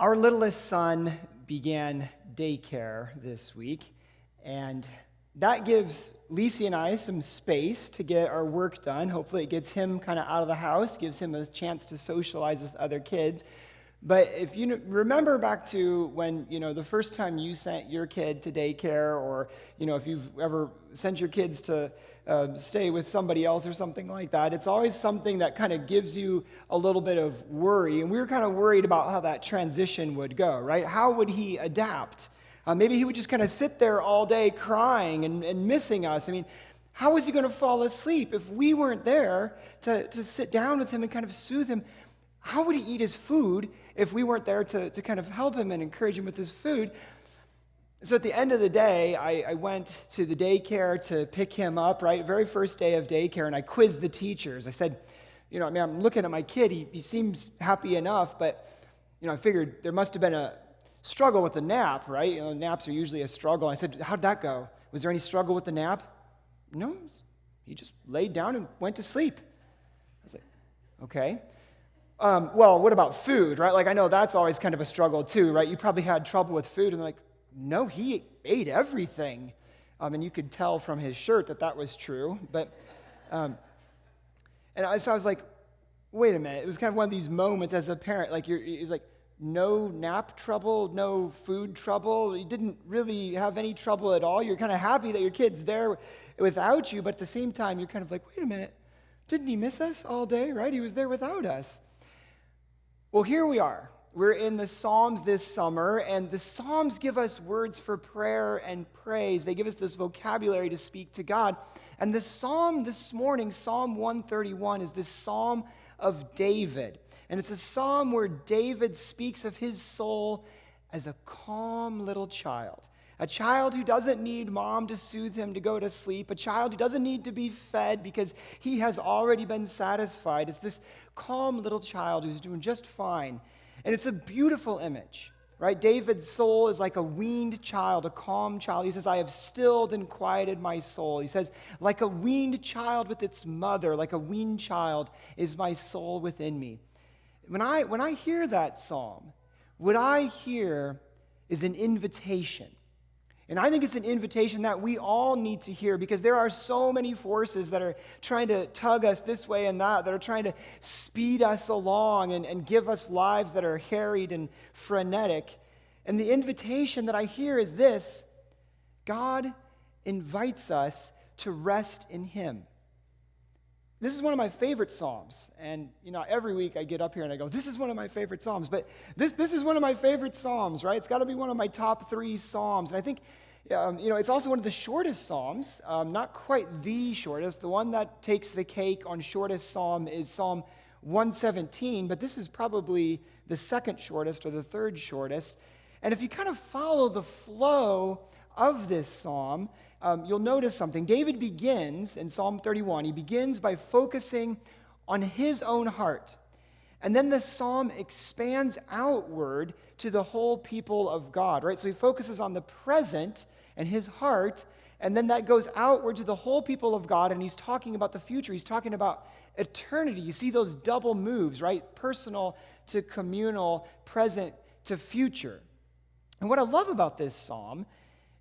Our littlest son began daycare this week, and that gives Lisi and I some space to get our work done. Hopefully it gets him kind of out of the house, gives him a chance to socialize with other kids. But if you remember back to when, the first time you sent your kid to daycare, or, if you've ever sent your kids to stay with somebody else or something like that, it's always something that kind of gives you a little bit of worry. And we were kind of worried about how that transition would go, right? How would he adapt? Maybe he would just kind of sit there all day crying and missing us. I mean, how was he going to fall asleep if we weren't there to sit down with him and kind of soothe him? How would he eat his food if we weren't there to kind of help him and encourage him with his food? So at the end of the day, I went to the daycare to pick him up, right? Very first day of daycare, and I quizzed the teachers. I said, I'm looking at my kid. He seems happy enough, but, I figured there must have been a struggle with the nap, right? Naps are usually a struggle. I said, how'd that go? Was there any struggle with the nap? No, he just laid down and went to sleep. I was like, okay. Well, what about food, right? Like, I know that's always kind of a struggle too, right? You probably had trouble with food, and they're like, no, he ate everything. And you could tell from his shirt that was true. But, so I was like, wait a minute. It was kind of one of these moments as a parent, like it's like, no nap trouble, no food trouble. You didn't really have any trouble at all. You're kind of happy that your kid's there without you, but at the same time, you're kind of like, wait a minute. Didn't he miss us all day, right? He was there without us. Well, here we are. We're in the Psalms this summer, and the Psalms give us words for prayer and praise. They give us this vocabulary to speak to God. And the psalm this morning, Psalm 131, is this psalm of David. And it's a psalm where David speaks of his soul as a calm little child. A child who doesn't need mom to soothe him to go to sleep. A child who doesn't need to be fed because he has already been satisfied. It's this calm little child who's doing just fine. And it's a beautiful image, right? David's soul is like a weaned child, a calm child. He says, I have stilled and quieted my soul. He says, like a weaned child with its mother, like a weaned child is my soul within me. When I hear that psalm, what I hear is an invitation. And I think it's an invitation that we all need to hear, because there are so many forces that are trying to tug us this way and that are trying to speed us along and give us lives that are harried and frenetic. And the invitation that I hear is this: God invites us to rest in Him. This is one of my favorite psalms, and every week I get up here and I go, this is one of my favorite psalms, but this is one of my favorite psalms, right? It's got to be one of my top 3 psalms, and I think, it's also one of the shortest psalms, not quite the shortest. The one that takes the cake on shortest psalm is Psalm 117, but this is probably the second shortest or the third shortest, and if you kind of follow the flow of this psalm, you'll notice something. David begins in Psalm 31, he begins by focusing on his own heart. And then the psalm expands outward to the whole people of God, right? So he focuses on the present and his heart, and then that goes outward to the whole people of God, and he's talking about the future. He's talking about eternity. You see those double moves, right? Personal to communal, present to future. And what I love about this psalm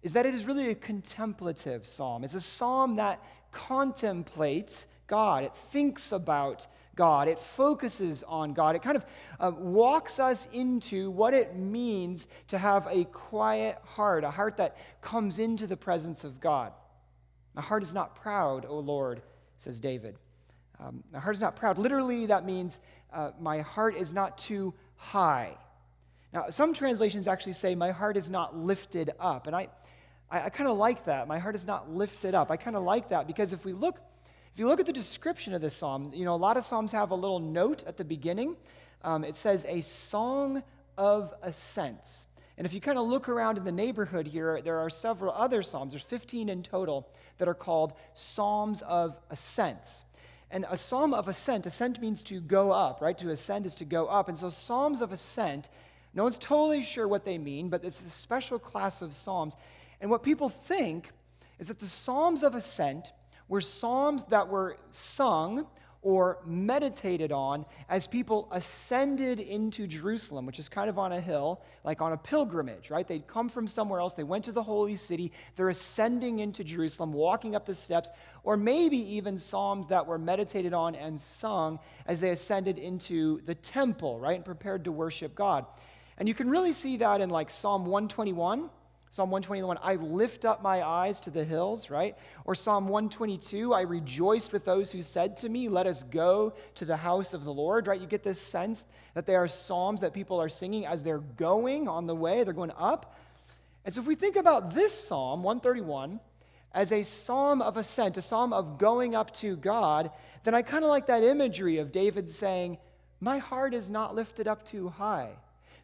is that it is really a contemplative psalm. It's a psalm that contemplates God. It thinks about God. It focuses on God. It kind of walks us into what it means to have a quiet heart, a heart that comes into the presence of God. My heart is not proud, O Lord, says David. My heart is not proud. Literally, that means my heart is not too high. Now, some translations actually say my heart is not lifted up, and I kind of like that. My heart is not lifted up. I kind of like that because if you look at the description of this psalm, a lot of psalms have a little note at the beginning. It says a song of ascents. And if you kind of look around in the neighborhood here, there are several other psalms. There's 15 in total that are called psalms of ascents. And a psalm of ascent means to go up, right? To ascend is to go up. And so psalms of ascent, no one's totally sure what they mean, but it's a special class of psalms. And what people think is that the Psalms of Ascent were psalms that were sung or meditated on as people ascended into Jerusalem, which is kind of on a hill, like on a pilgrimage, right? They'd come from somewhere else. They went to the holy city. They're ascending into Jerusalem, walking up the steps, or maybe even psalms that were meditated on and sung as they ascended into the temple, right, and prepared to worship God. And you can really see that in like Psalm 121. Psalm 121, I lift up my eyes to the hills, right? Or Psalm 122, I rejoiced with those who said to me, let us go to the house of the Lord, right? You get this sense that they are psalms that people are singing as they're going on the way, they're going up. And so if we think about this Psalm, 131, as a psalm of ascent, a psalm of going up to God, then I kind of like that imagery of David saying, my heart is not lifted up too high.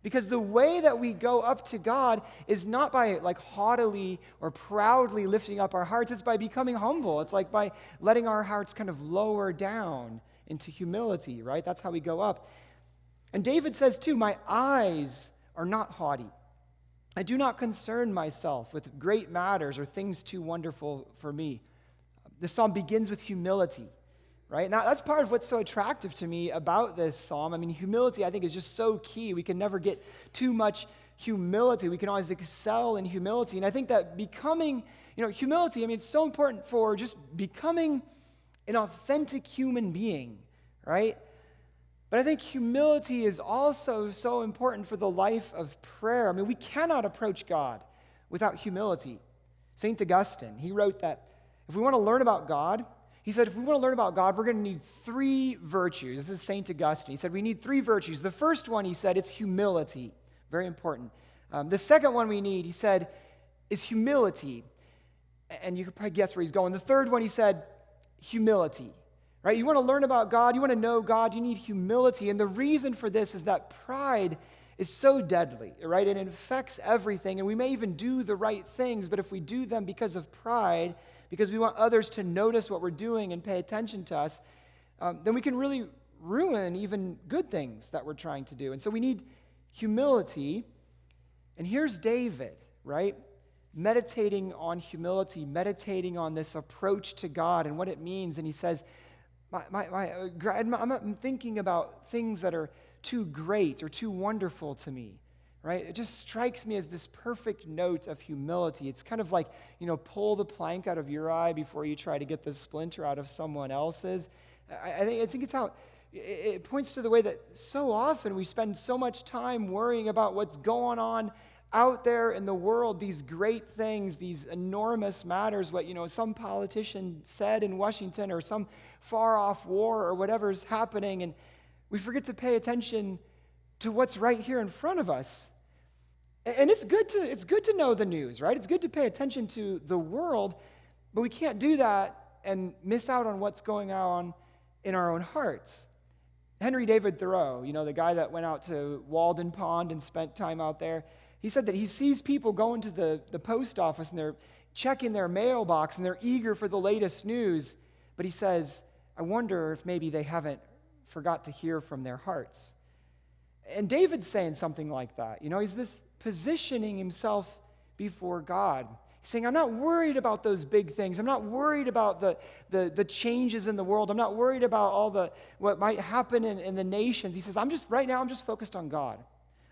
Because the way that we go up to God is not by like haughtily or proudly lifting up our hearts. It's by becoming humble. It's like by letting our hearts kind of lower down into humility, right? That's how we go up. And David says too, my eyes are not haughty. I do not concern myself with great matters or things too wonderful for me. This psalm begins with humility. Right? Now, that's part of what's so attractive to me about this psalm. I mean, humility, I think, is just so key. We can never get too much humility. We can always excel in humility. And I think that becoming, humility, I mean, it's so important for just becoming an authentic human being, right? But I think humility is also so important for the life of prayer. I mean, we cannot approach God without humility. St. Augustine, he wrote that if we want to learn about God, he said, if we want to learn about God, we're going to need 3 virtues. This is St. Augustine. He said, we need 3 virtues. The first one, he said, it's humility. Very important. The second one we need, he said, is humility. And you could probably guess where he's going. The third one, he said, humility. Right? You want to learn about God, you want to know God, you need humility. And the reason for this is that pride is so deadly, right? It infects everything. And we may even do the right things, but if we do them because of pride, because we want others to notice what we're doing and pay attention to us, then we can really ruin even good things that we're trying to do. And so we need humility. And here's David, right? Meditating on humility, meditating on this approach to God and what it means. And he says, I'm thinking about things that are too great or too wonderful to me. Right? It just strikes me as this perfect note of humility. It's kind of like, pull the plank out of your eye before you try to get the splinter out of someone else's. I think it's how it points to the way that so often we spend so much time worrying about what's going on out there in the world, these great things, these enormous matters, what some politician said in Washington or some far-off war or whatever's happening, and we forget to pay attention to what's right here in front of us. And it's good to know the news, right? It's good to pay attention to the world, but we can't do that and miss out on what's going on in our own hearts. Henry David Thoreau, the guy that went out to Walden Pond and spent time out there, he said that he sees people going to the post office and they're checking their mailbox and they're eager for the latest news, but he says, I wonder if maybe they haven't forgot to hear from their hearts. And David's saying something like that. He's this positioning himself before God. He's saying, I'm not worried about those big things. I'm not worried about the changes in the world. I'm not worried about all what might happen in the nations. He says, I'm just focused on God.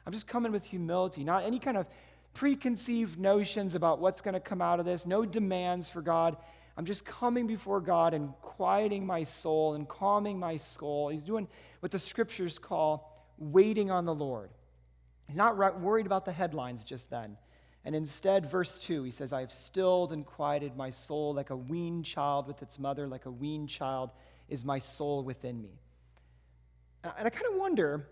I'm just coming with humility, not any kind of preconceived notions about what's going to come out of this, no demands for God. I'm just coming before God and quieting my soul and calming my soul. He's doing what the scriptures call waiting on the Lord. He's not worried about the headlines just then. And instead, verse 2, he says, I have stilled and quieted my soul like a weaned child with its mother, like a weaned child is my soul within me. And I kind of wonder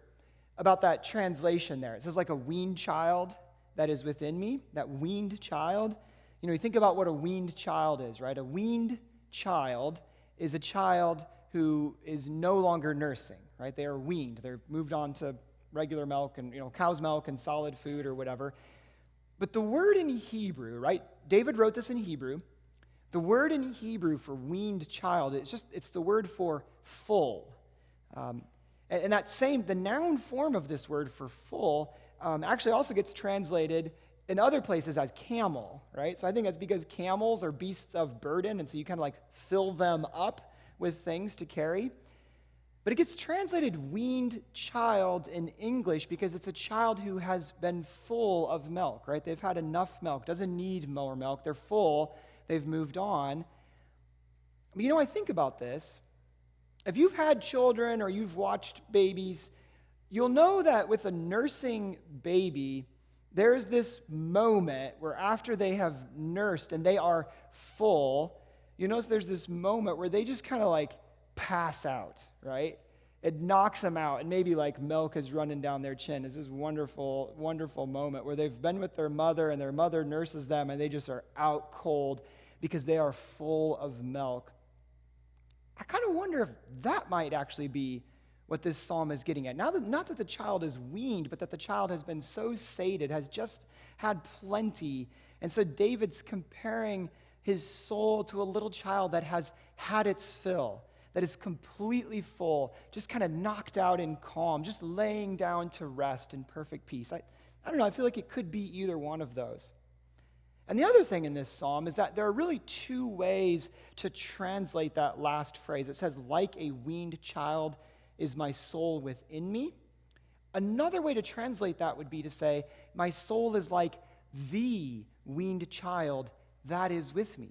about that translation there. It says like a weaned child that is within me, that weaned child. You think about what a weaned child is, right? A weaned child is a child who is no longer nursing, right? They are weaned. They're moved on to regular milk and, cow's milk and solid food or whatever. But the word in Hebrew, right? David wrote this in Hebrew. The word in Hebrew for weaned child, it's the word for full. And the noun form of this word for full actually also gets translated in other places as camel, right? So I think that's because camels are beasts of burden, and so you kind of like fill them up with things to carry. But it gets translated weaned child in English because it's a child who has been full of milk, right? They've had enough milk, doesn't need more milk. They're full, they've moved on. I think about this. If you've had children or you've watched babies, you'll know that with a nursing baby, there's this moment where after they have nursed and they are full, you notice there's this moment where they just kind of like pass out, right? It knocks them out, and maybe like milk is running down their chin. It's this wonderful, wonderful moment where they've been with their mother, and their mother nurses them, and they just are out cold because they are full of milk. I kind of wonder if that might actually be what this psalm is getting at. Not that the child is weaned, but that the child has been so sated, has just had plenty. And so David's comparing his soul to a little child that has had its fill, that is completely full, just kind of knocked out in calm, just laying down to rest in perfect peace. I don't know, I feel like it could be either one of those. And the other thing in this psalm is that there are really two ways to translate that last phrase. It says, like a weaned child is my soul within me. Another way to translate that would be to say, my soul is like the weaned child that is with me.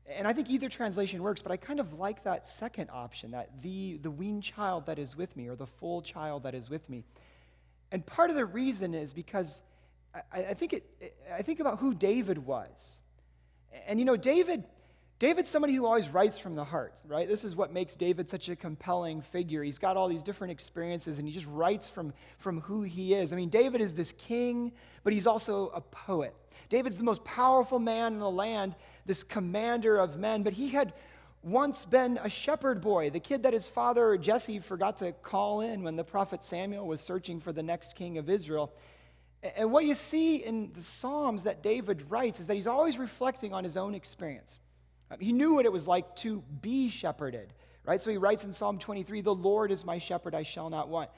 And I think either translation works, but I kind of like that second option, that the weaned child that is with me, or the full child that is with me. And part of the reason is because I think about who David was. And David's somebody who always writes from the heart, right? This is what makes David such a compelling figure. He's got all these different experiences, and he just writes from who he is. David is this king, but he's also a poet. David's the most powerful man in the land, this commander of men, but he had once been a shepherd boy, the kid that his father Jesse forgot to call in when the prophet Samuel was searching for the next king of Israel. And what you see in the Psalms that David writes is that he's always reflecting on his own experience. He knew what it was like to be shepherded, right? So he writes in Psalm 23, "The Lord is my shepherd, I shall not want."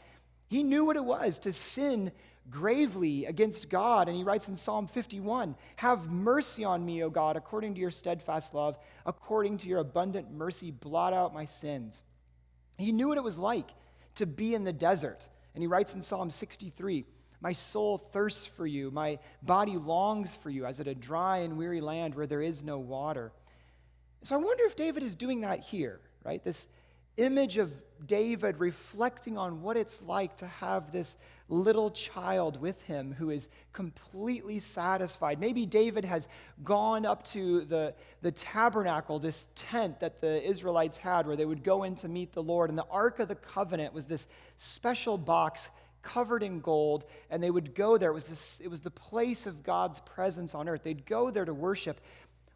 He knew what it was to sin gravely against God, and he writes in Psalm 51, "Have mercy on me, O God, according to your steadfast love, according to your abundant mercy, blot out my sins." He knew what it was like to be in the desert, and he writes in Psalm 63, "My soul thirsts for you, my body longs for you, as at a dry and weary land where there is no water." So I wonder if David is doing that here, right? This image of David reflecting on what it's like to have this little child with him who is completely satisfied. Maybe David has gone up to the tabernacle, this tent that the Israelites had where they would go in to meet the Lord. And the Ark of the Covenant was this special box covered in gold, and they would go there. It was the place of God's presence on earth. They'd go there to worship.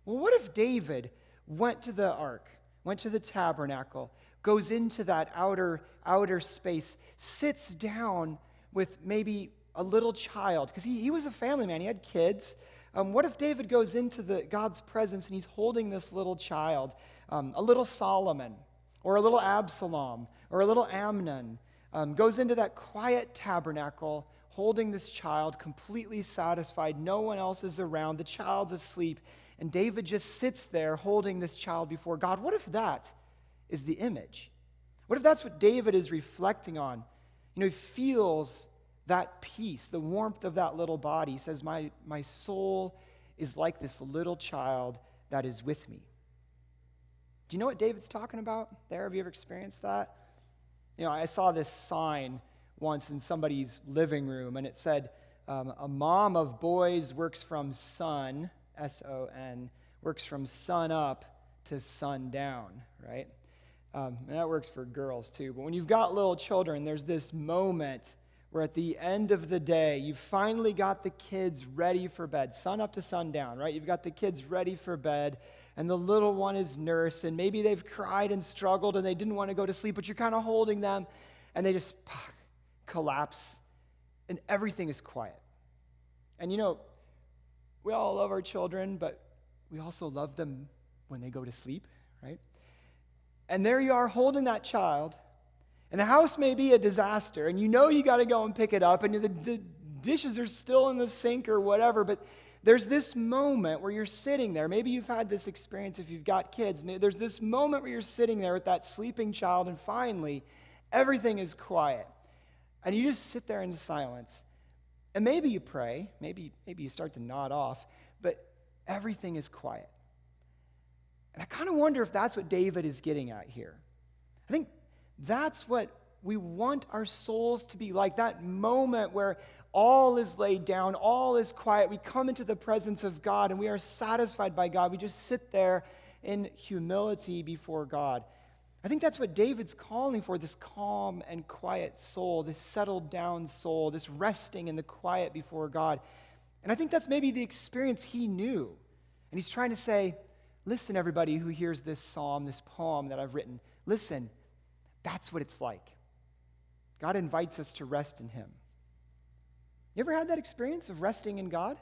Well, what if David went to the ark, went to the tabernacle, goes into that outer space, sits down with maybe a little child, because he was a family man, he had kids. What if David goes into God's presence and he's holding this little child, a little Solomon, or a little Absalom, or a little Amnon, goes into that quiet tabernacle, holding this child, completely satisfied, no one else is around, the child's asleep, and David just sits there holding this child before God. What if that is the image? What if that's what David is reflecting on? He feels that peace, the warmth of that little body. He says, my soul is like this little child that is with me. Do you know what David's talking about there? Have you ever experienced that? I saw this sign once in somebody's living room, and it said, a mom of boys works from sun, S-O-N, works from sun up to sundown, right? And that works for girls too. But when you've got little children, there's this moment where at the end of the day, you finally got the kids ready for bed, sun up to sundown, right? You've got the kids ready for bed, and the little one is nursed, and maybe they've cried and struggled, and they didn't want to go to sleep, but you're kind of holding them, and they just collapse, and everything is quiet. And we all love our children, but we also love them when they go to sleep, right? And there you are holding that child, and the house may be a disaster, and you got to go and pick it up, and the dishes are still in the sink or whatever, but there's this moment where you're sitting there. Maybe you've had this experience if you've got kids. There's this moment where you're sitting there with that sleeping child, and finally, everything is quiet. And you just sit there in silence. And maybe you pray. Maybe you start to nod off. But everything is quiet. And I kind of wonder if that's what David is getting at here. I think that's what we want our souls to be like, that moment where all is laid down, all is quiet. We come into the presence of God and we are satisfied by God. We just sit there in humility before God. I think that's what David's calling for, this calm and quiet soul, this settled down soul, this resting in the quiet before God. And I think that's maybe the experience he knew. And he's trying to say, listen, everybody who hears this psalm, this poem that I've written, listen, that's what it's like. God invites us to rest in him. You ever had that experience of resting in God?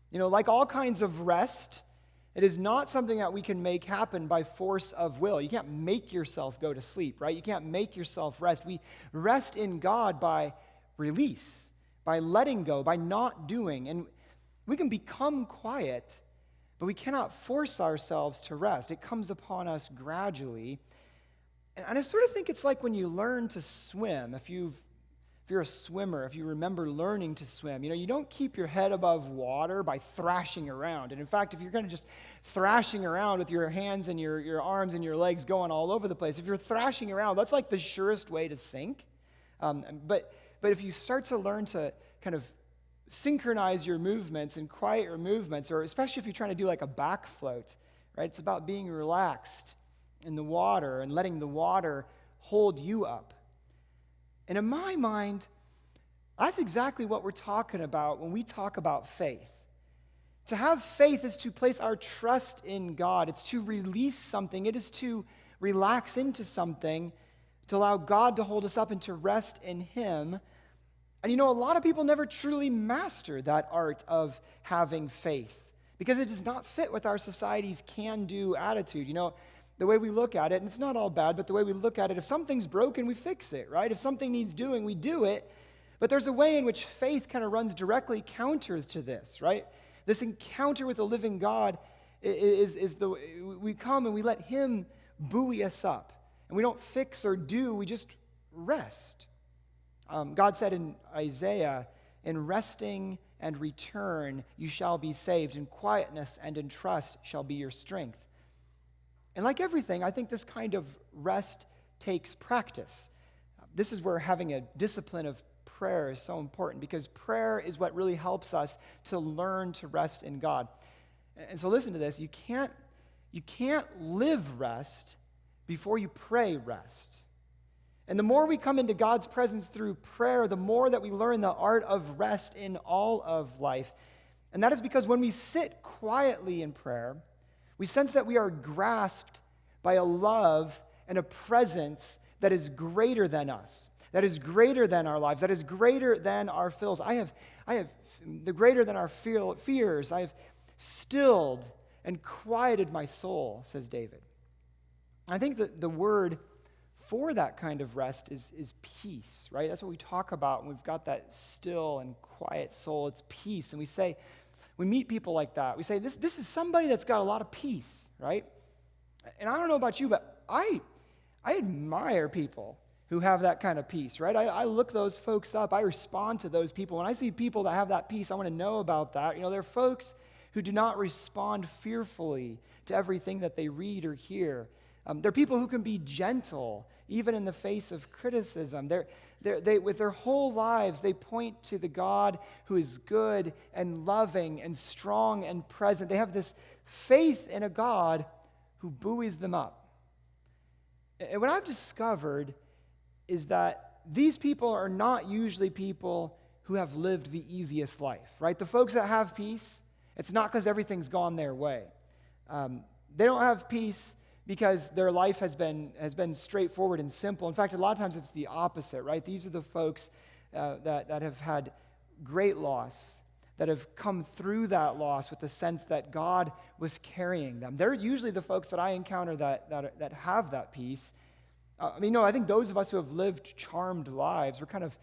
You know, like all kinds of rest, it is not something that we can make happen by force of will. You can't make yourself go to sleep, right? You can't make yourself rest. We rest in God by release, by letting go, by not doing. And we can become quiet, but we cannot force ourselves to rest. It comes upon us gradually. And I sort of think it's like when you learn to swim. If you're a swimmer, if you remember learning to swim, you don't keep your head above water by thrashing around. And in fact, if you're going to just thrashing around with your hands and your arms and your legs going all over the place, if you're thrashing around, that's like the surest way to sink. But if you start to learn to kind of synchronize your movements and quiet your movements, or especially if you're trying to do like a back float, right? It's about being relaxed in the water and letting the water hold you up. And in my mind, that's exactly what we're talking about when we talk about faith. To have faith is to place our trust in God. It's to release something. It is to relax into something, to allow God to hold us up and to rest in him. And a lot of people never truly master that art of having faith because it does not fit with our society's can-do attitude. The way we look at it, and it's not all bad, but the way we look at it, if something's broken, we fix it, right? If something needs doing, we do it. But there's a way in which faith kind of runs directly counter to this, right? This encounter with the living God we come and we let him buoy us up. And we don't fix or do, we just rest. God said in Isaiah, in resting and return you shall be saved. In quietness and in trust shall be your strength. And like everything, I think this kind of rest takes practice. This is where having a discipline of prayer is so important, because prayer is what really helps us to learn to rest in God. And so listen to this. You can't live rest before you pray rest. And the more we come into God's presence through prayer, the more that we learn the art of rest in all of life. And that is because when we sit quietly in prayer, we sense that we are grasped by a love and a presence that is greater than us, that is greater than our lives, that is greater than our fears. I have the greater than our fears. I have stilled and quieted my soul, says David. I think that the word for that kind of rest is peace, right? That's what we talk about when we've got that still and quiet soul. It's peace. And we meet people like that. We say, this is somebody that's got a lot of peace, right? And I don't know about you, but I admire people who have that kind of peace, right? I look those folks up. I respond to those people. When I see people that have that peace, I want to know about that. They're folks who do not respond fearfully to everything that they read or hear. They're people who can be gentle, even in the face of criticism. They, with their whole lives, they point to the God who is good and loving and strong and present. They have this faith in a God who buoys them up. And what I've discovered is that these people are not usually people who have lived the easiest life, right? The folks that have peace, it's not because everything's gone their way. They don't have peace because their life has been straightforward and simple. In fact, a lot of times it's the opposite, right? These are the folks that have had great loss, that have come through that loss with the sense that God was carrying them. They're usually the folks that I encounter that have that peace. I think those of us who have lived charmed lives, we're kind of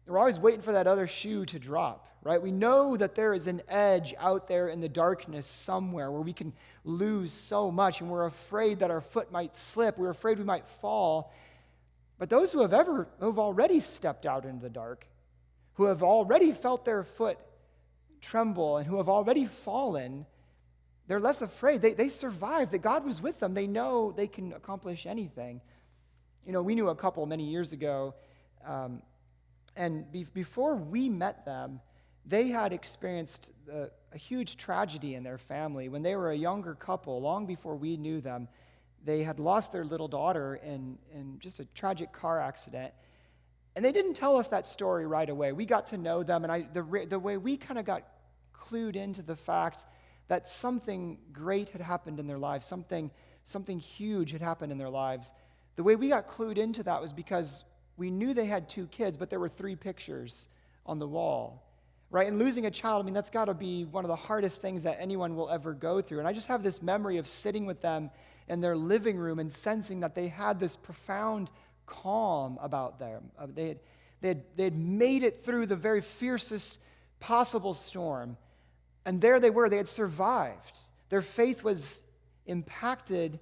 We're always waiting for that other shoe to drop, right? We know that there is an edge out there in the darkness somewhere where we can lose so much, and we're afraid that our foot might slip. We're afraid we might fall. But those who've already stepped out into the dark, who have already felt their foot tremble and who have already fallen, they're less afraid. They survived, that God was with them. They know they can accomplish anything. We knew a couple many years ago, and before we met them, they had experienced a huge tragedy in their family. When they were a younger couple, long before we knew them, they had lost their little daughter in just a tragic car accident. And they didn't tell us that story right away. We got to know them, and the way we kind of got clued into the fact that something great had happened in their lives, something huge had happened in their lives. The way we got clued into that was because we knew they had 2 kids, but there were 3 pictures on the wall, right? And losing a child, that's got to be one of the hardest things that anyone will ever go through. And I just have this memory of sitting with them in their living room and sensing that they had this profound calm about them. They had made it through the very fiercest possible storm, and there they were. They had survived. Their faith was impacted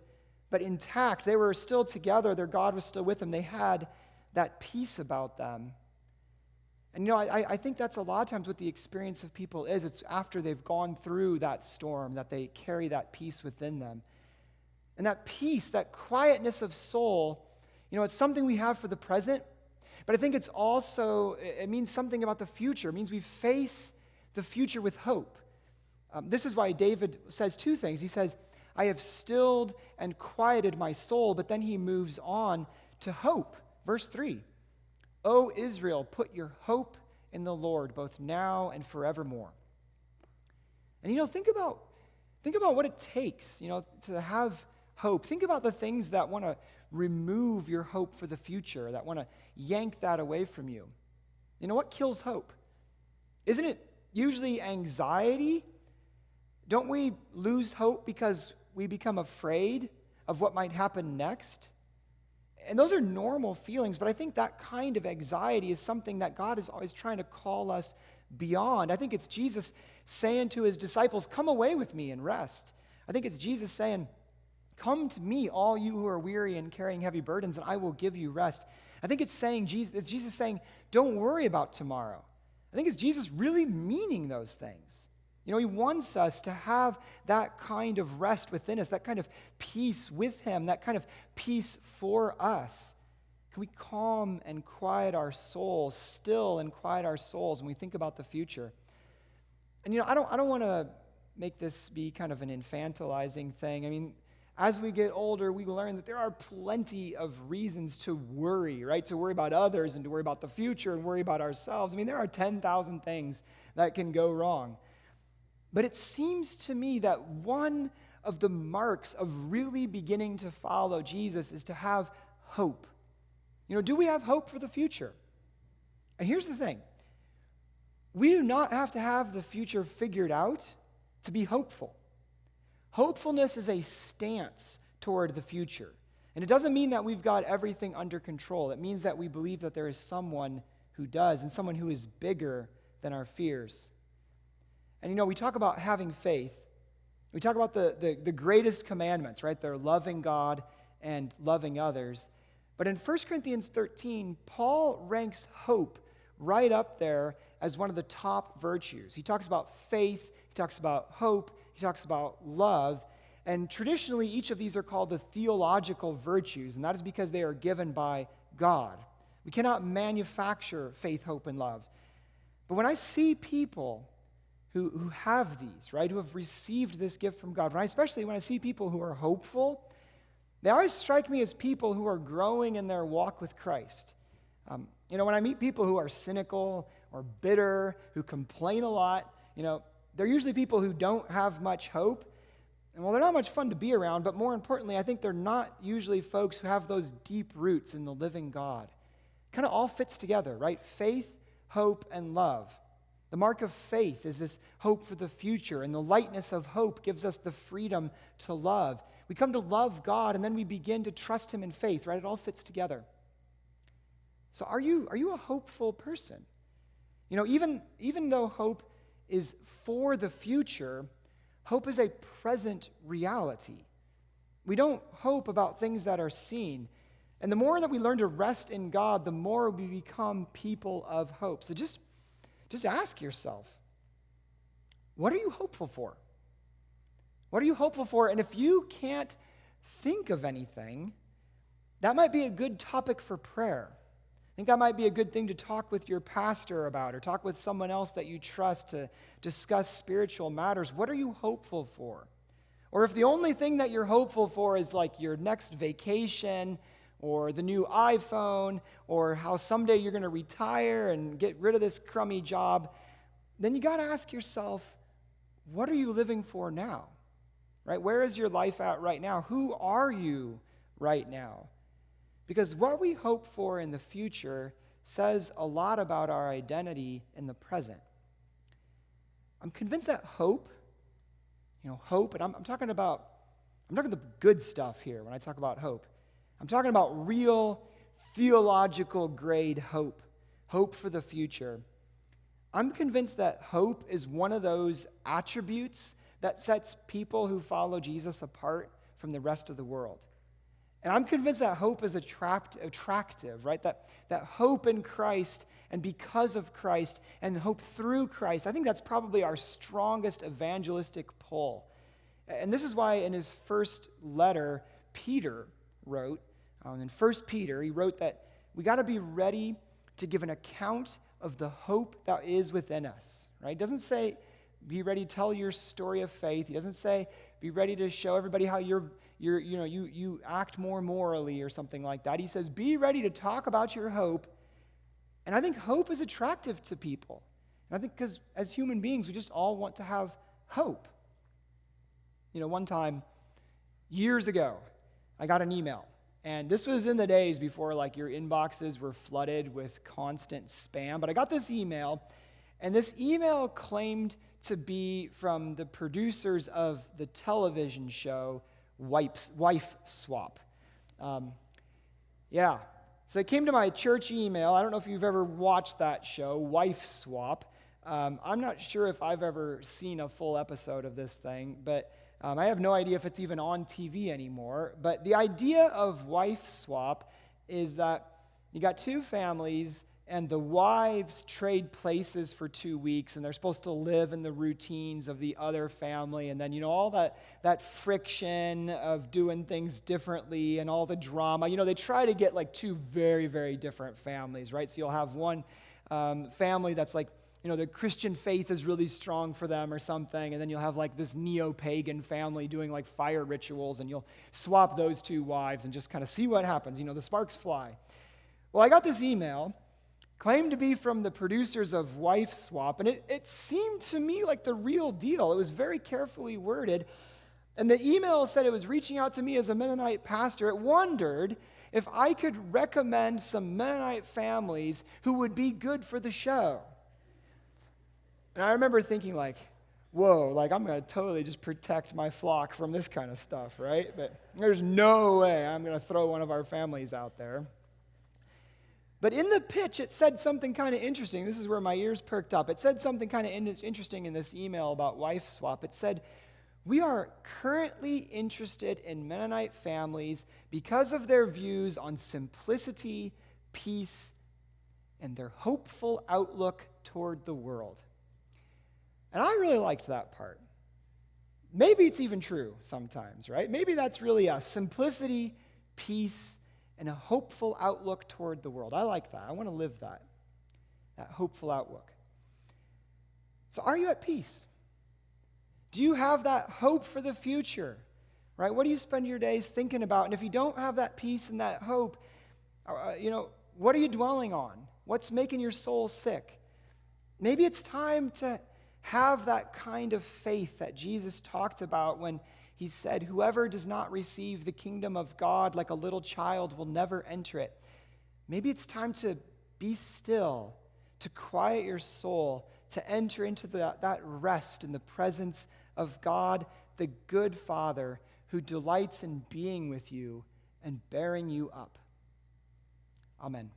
but intact. They were still together. Their God was still with them. They had that peace about them. And I think that's a lot of times what the experience of people is. It's after they've gone through that storm that they carry that peace within them. And that peace, that quietness of soul, it's something we have for the present, but I think it means something about the future. It means we face the future with hope. This is why David says 2 things. He says, I have stilled and quieted my soul, but then he moves on to hope. Verse 3, O Israel, put your hope in the Lord, both now and forevermore. And think about what it takes, to have hope. Think about the things that want to remove your hope for the future, that want to yank that away from you. What kills hope? Isn't it usually anxiety? Don't we lose hope because we become afraid of what might happen next? And those are normal feelings, but I think that kind of anxiety is something that God is always trying to call us beyond. I think it's Jesus saying to his disciples, come away with me and rest. I think it's Jesus saying, come to me, all you who are weary and carrying heavy burdens, and I will give you rest. I think it's Jesus saying, don't worry about tomorrow. I think it's Jesus really meaning those things. He wants us to have that kind of rest within us, that kind of peace with him, that kind of peace for us. Can we calm and quiet our souls, still and quiet our souls when we think about the future? And I don't want to make this be kind of an infantilizing thing. As we get older, we learn that there are plenty of reasons to worry, right? To worry about others and to worry about the future and worry about ourselves. There are 10,000 things that can go wrong. But it seems to me that one of the marks of really beginning to follow Jesus is to have hope. Do we have hope for the future? And here's the thing. We do not have to have the future figured out to be hopeful. Hopefulness is a stance toward the future. And it doesn't mean that we've got everything under control. It means that we believe that there is someone who does, and someone who is bigger than our fears. And we talk about having faith. We talk about the greatest commandments, right? They're loving God and loving others. But in 1 Corinthians 13, Paul ranks hope right up there as one of the top virtues. He talks about faith, he talks about hope, he talks about love. And traditionally, each of these are called the theological virtues, and that is because they are given by God. We cannot manufacture faith, hope, and love. But when I see people who have these, right, who have received this gift from God, especially when I see people who are hopeful, they always strike me as people who are growing in their walk with Christ. When I meet people who are cynical or bitter, who complain a lot, they're usually people who don't have much hope. And they're not much fun to be around, but more importantly, I think they're not usually folks who have those deep roots in the living God. It kind of all fits together, right? Faith, hope, and love. The mark of faith is this hope for the future, and the lightness of hope gives us the freedom to love. We come to love God, and then we begin to trust him in faith, right? It all fits together. So are you a hopeful person? Even though hope is for the future, hope is a present reality. We don't hope about things that are seen. And the more that we learn to rest in God, the more we become people of hope. So just ask yourself, what are you hopeful for? What are you hopeful for? And if you can't think of anything, that might be a good topic for prayer. I think that might be a good thing to talk with your pastor about or talk with someone else that you trust to discuss spiritual matters. What are you hopeful for? Or if the only thing that you're hopeful for is like your next vacation or the new iPhone or how someday you're going to retire and get rid of this crummy job, then you got to ask yourself, what are you living for now? Right? Where is your life at right now? Who are you right now? Because what we hope for in the future says a lot about our identity in the present. I'm convinced that hope, and I'm talking the good stuff here when I talk about hope. I'm talking about real theological grade hope for the future. I'm convinced that hope is one of those attributes that sets people who follow Jesus apart from the rest of the world. And I'm convinced that hope is attractive, right? That hope in Christ and because of Christ and hope through Christ, I think that's probably our strongest evangelistic pull. And this is why in his first letter, Peter wrote, in 1 Peter, he wrote that we got to be ready to give an account of the hope that is within us, right? It doesn't say be ready to tell your story of faith. He doesn't say be ready to show everybody how you act more morally or something like that. He says be ready to talk about your hope. And I think hope is attractive to people. And I think because as human beings, we just all want to have hope. One time, years ago, I got an email. And this was in the days before your inboxes were flooded with constant spam. But I got this email, and this email claimed to be from the producers of the television show Wife Swap. So it came to my church email. I don't know if you've ever watched that show, Wife Swap. I'm not sure if I've ever seen a full episode of this thing, but I have no idea if it's even on TV anymore. But the idea of Wife Swap is that you got two families, and the wives trade places for 2 weeks, and they're supposed to live in the routines of the other family, and then, all that friction of doing things differently and all the drama. They try to get two very, very different families, right? So you'll have one family that's the Christian faith is really strong for them or something, and then you'll have this neo-pagan family doing fire rituals, and you'll swap those two wives and just kind of see what happens. The sparks fly. Well, I got this email, claimed to be from the producers of Wife Swap, and it seemed to me like the real deal. It was very carefully worded, and the email said it was reaching out to me as a Mennonite pastor. It wondered if I could recommend some Mennonite families who would be good for the show. And I remember thinking whoa, I'm going to totally just protect my flock from this kind of stuff, right? But there's no way I'm going to throw one of our families out there. But in the pitch, it said something kind of interesting. This is where my ears perked up. It said something kind of interesting in this email about Wife Swap. It said, we are currently interested in Mennonite families because of their views on simplicity, peace, and their hopeful outlook toward the world. And I really liked that part. Maybe it's even true sometimes, right? Maybe that's really us. Simplicity, peace, and a hopeful outlook toward the world. I like that. I want to live that hopeful outlook. So are you at peace? Do you have that hope for the future, right? What do you spend your days thinking about? And if you don't have that peace and that hope, what are you dwelling on? What's making your soul sick? Maybe it's time to have that kind of faith that Jesus talked about when he said, whoever does not receive the kingdom of God like a little child will never enter it. Maybe it's time to be still, to quiet your soul, to enter into that rest in the presence of God, the good Father who delights in being with you and bearing you up. Amen.